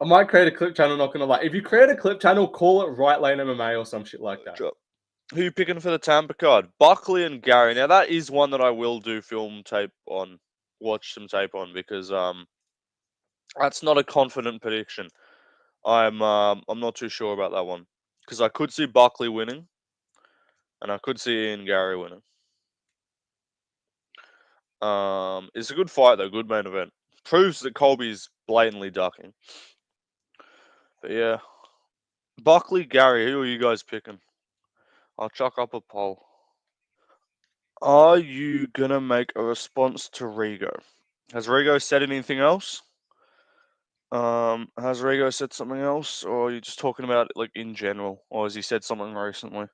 I might create a clip channel, not gonna lie. If you create a clip channel, call it Right Lane MMA or some shit like that. Sure. Who you picking for the Tampa card? Buckley and Gary. Now that is one that I will do watch some tape on because that's not a confident prediction. I'm not too sure about that one because I could see Buckley winning and I could see Ian Gary winning. It's a good fight though, good main event. Proves that Colby's blatantly ducking. But yeah, Buckley, Gary, who are you guys picking? I'll chuck up a poll. Are you gonna make a response to Rigo? Has Rigo said anything else? Has Rigo said something else, or are you just talking about it like in general, or has he said something recently?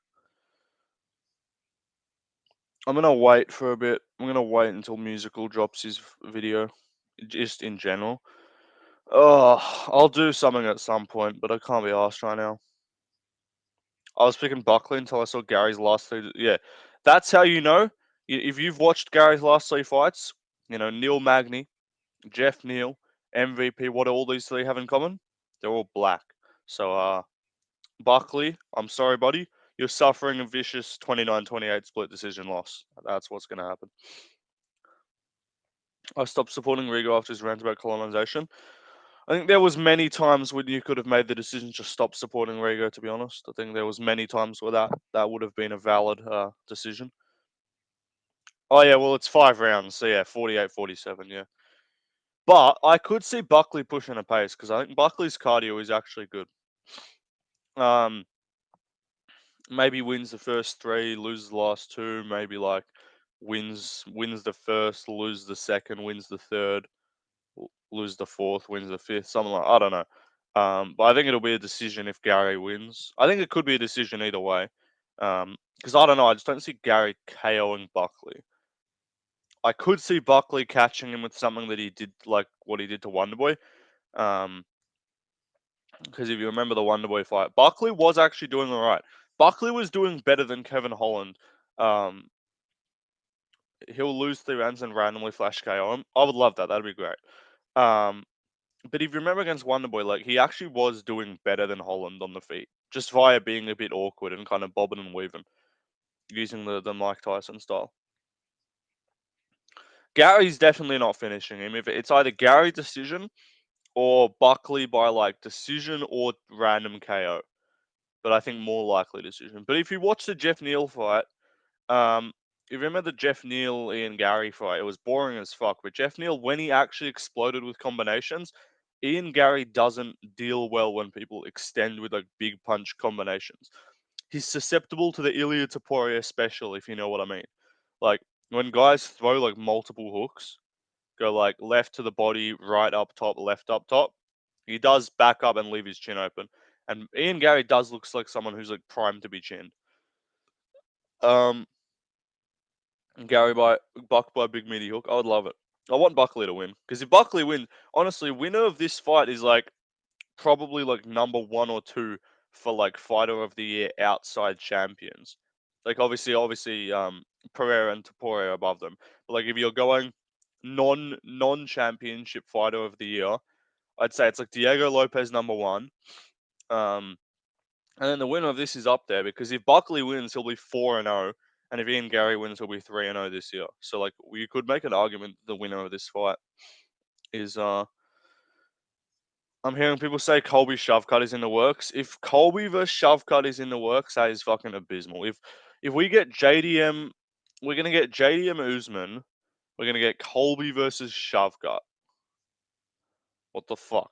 I'm gonna wait for a bit. I'm gonna wait until Musical drops his video, just in general. Oh, I'll do something at some point, but I can't be asked right now. I was picking Buckley until I saw Gary's last three. Yeah, that's how you know. If you've watched Gary's last three fights, Neil Magny, Jeff Neal, MVP. What do all these three have in common? They're all black. So, Buckley, I'm sorry, buddy. You're suffering a vicious 29-28 split decision loss. That's what's going to happen. I stopped supporting Rigo after his rant about colonization. I think there was many times when you could have made the decision to stop supporting Rigo, to be honest. I think there was many times where that would have been a valid decision. Oh, yeah, well, it's 5 rounds. So, yeah, 48-47, yeah. But I could see Buckley pushing a pace because I think Buckley's cardio is actually good. Maybe wins the first 3, loses the last 2. Maybe like wins the first, loses the second, wins the third, lose the fourth, wins the fifth. Something like I don't know. But I think it'll be a decision if Gary wins. I think it could be a decision either way. Because I don't know. I just don't see Gary KOing Buckley. I could see Buckley catching him with something that he did, like what he did to Wonderboy. Because if you remember the Wonderboy fight, Buckley was actually doing all right. Buckley was doing better than Kevin Holland. He'll lose 3 rounds and randomly flash KO him. I would love that. That'd be great. But if you remember against Wonderboy, like he actually was doing better than Holland on the feet, just via being a bit awkward and kind of bobbing and weaving, using the Mike Tyson style. Gary's definitely not finishing him. If it's either Gary decision or Buckley by like decision or random KO. But I think more likely decision. But if you watch the Jeff Neal fight, you remember the Jeff Neal Ian Gary fight? It was boring as fuck. But Jeff Neal, when he actually exploded with combinations, Ian Gary doesn't deal well when people extend with like big punch combinations. He's susceptible to the Ilya Taporia special, if you know what I mean. Like when guys throw like multiple hooks, go like left to the body, right up top, left up top. He does back up and leave his chin open. And Ian Gary does looks like someone who's like primed to be chinned. Um, Gary by Buck by big meaty hook. I would love it. I want Buckley to win because if Buckley wins, honestly, winner of this fight is like probably like number 1 or 2 for like fighter of the year outside champions. Like obviously, Pereira and Taporia above them. But like if you're going non championship fighter of the year, I'd say it's like Diego Lopez number 1. And then the winner of this is up there because if Buckley wins, he'll be 4-0, and if Ian Gary wins, he'll be 3-0 this year. So like we could make an argument the winner of this fight is I'm hearing people say Colby Shavkat is in the works. If Colby versus Shavkat is in the works, that is fucking abysmal. If we get JDM, we're gonna get JDM Usman. We're gonna get Colby versus Shavkat. What the fuck?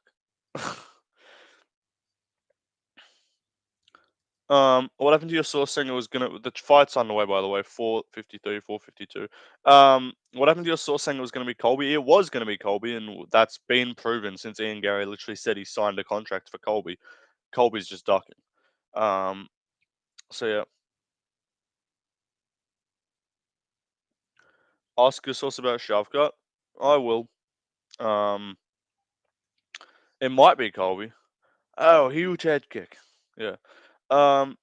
What happened to your source saying it was gonna? The fight's underway, by the way. 4:53, 4:52. What happened to your source saying it was gonna be Colby? It was gonna be Colby, and that's been proven since Ian Gary literally said he signed a contract for Colby. Colby's just ducking. So yeah. Ask your source about Shavkat. I will. Um, it might be Colby. Oh, huge head kick. Yeah. Um,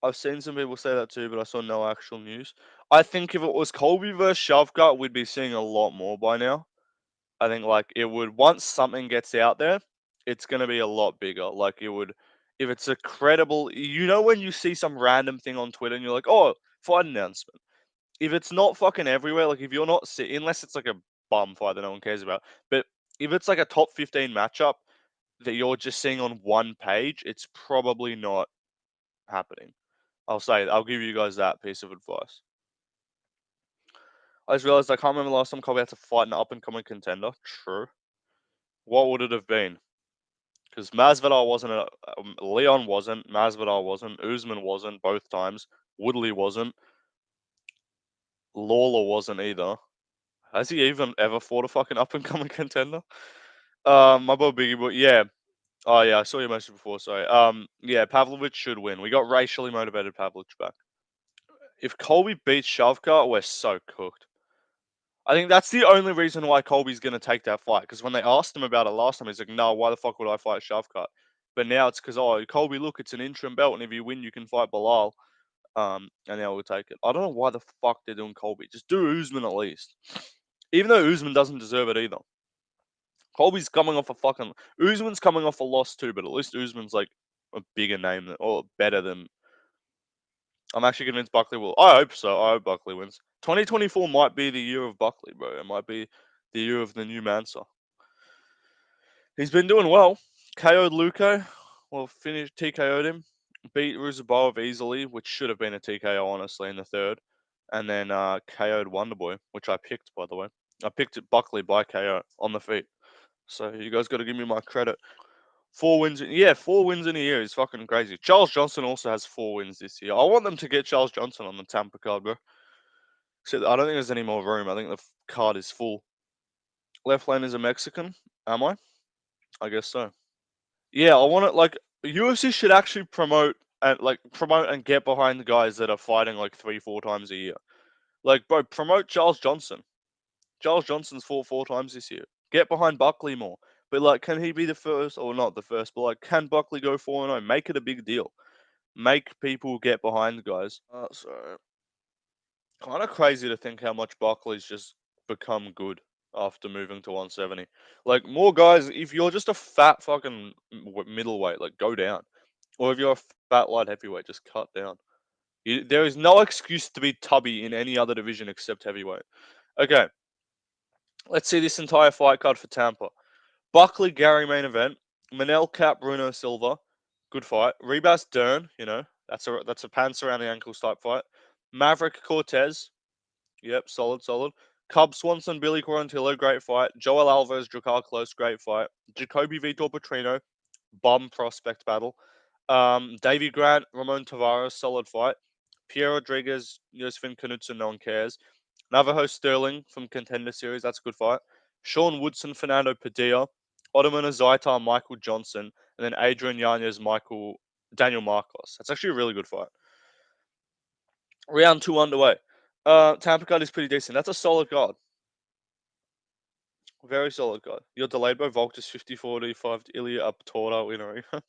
I've seen some people say that too, but I saw no actual news. I think if it was Colby versus Shavkat, we'd be seeing a lot more by now. I think like it would once something gets out there, it's gonna be a lot bigger. Like it would, if it's a credible, when you see some random thing on Twitter and you're like, oh, fight announcement. If it's not fucking everywhere, like if you're not unless it's like a bum fight that no one cares about, but if it's like a top 15 matchup that you're just seeing on one page, it's probably not happening. I'll give you guys that piece of advice. I just realized I can't remember the last time Colby had to fight an up and coming contender. True. What would it have been? Because Masvidal wasn't, Leon wasn't, Masvidal wasn't, Usman wasn't both times, Woodley wasn't, Lawler wasn't either. Has he even ever fought a fucking up and coming contender? My boy Biggie Boy, yeah. Oh yeah, I saw your message before. Sorry. Yeah, Pavlovich should win. We got racially motivated Pavlovich back. If Colby beats Shavkat, we're so cooked. I think that's the only reason why Colby's gonna take that fight. Because when they asked him about it last time, he's like, "No, why the fuck would I fight Shavkat?" But now it's because, oh, Colby, look, it's an interim belt, and if you win, you can fight Bilal. And now we'll take it. I don't know why the fuck they're doing Colby. Just do Usman at least. Even though Usman doesn't deserve it either. Colby's coming off a fucking. Usman's coming off a loss too, but at least Usman's like a bigger name or better than. I'm actually convinced Buckley will. I hope so. I hope Buckley wins. 2024 might be the year of Buckley, bro. It might be the year of the new Mansa. He's been doing well. KO'd Luco. Well, TKO'd him. Beat Ruzabaev easily, which should have been a TKO, honestly, in the third. And then KO'd Wonderboy, which I picked, by the way. I picked it Buckley by KO on the feet. So you guys got to give me my credit. 4 wins. 4 wins in a year is fucking crazy. Charles Johnson also has 4 wins this year. I want them to get Charles Johnson on the Tampa card, bro. So I don't think there's any more room. I think the card is full. Leftlane is a Mexican. Am I? I guess so. Yeah, I want it. Like UFC should actually promote and get behind the guys that are fighting like 3-4 times a year. Like, bro, promote Charles Johnson. Charles Johnson's fought 4 times this year. Get behind Buckley more. But like, can he be the first, or not the first? But like, can Buckley go 4-0? Make it a big deal. Make people get behind the guys. So kind of crazy to think how much Buckley's just become good after moving to 170. Like more guys, if you're just a fat fucking middleweight, like go down, or if you're a fat light heavyweight, just cut down. There is no excuse to be tubby in any other division except heavyweight. Okay, let's see this entire fight card for Tampa. Buckley Gary main event. Manel Cap Bruno Silva, good fight. Rebus Dern, that's a pants around the ankles type fight. Maverick Cortez, yep, solid. Cub Swanson, Billy Quarantillo, great fight. Joel Alvarez, Drakkar Close, great fight. Jacoby Vitor Petrino, bum prospect battle. Davy Grant, Ramon Tavares, solid fight. Pierre Rodriguez, Yosefin Knudsen, no one cares. Navajo Sterling from Contender Series, that's a good fight. Sean Woodson, Fernando Padilla. Ottoman Azaitar, Michael Johnson. And then Adrian Yanez, Daniel Marcos. That's actually a really good fight. Round 2 underway. Tampa card is pretty decent. That's a solid card. Very solid card. You're delayed by Volk's 54-5 Ilya Aptora winner.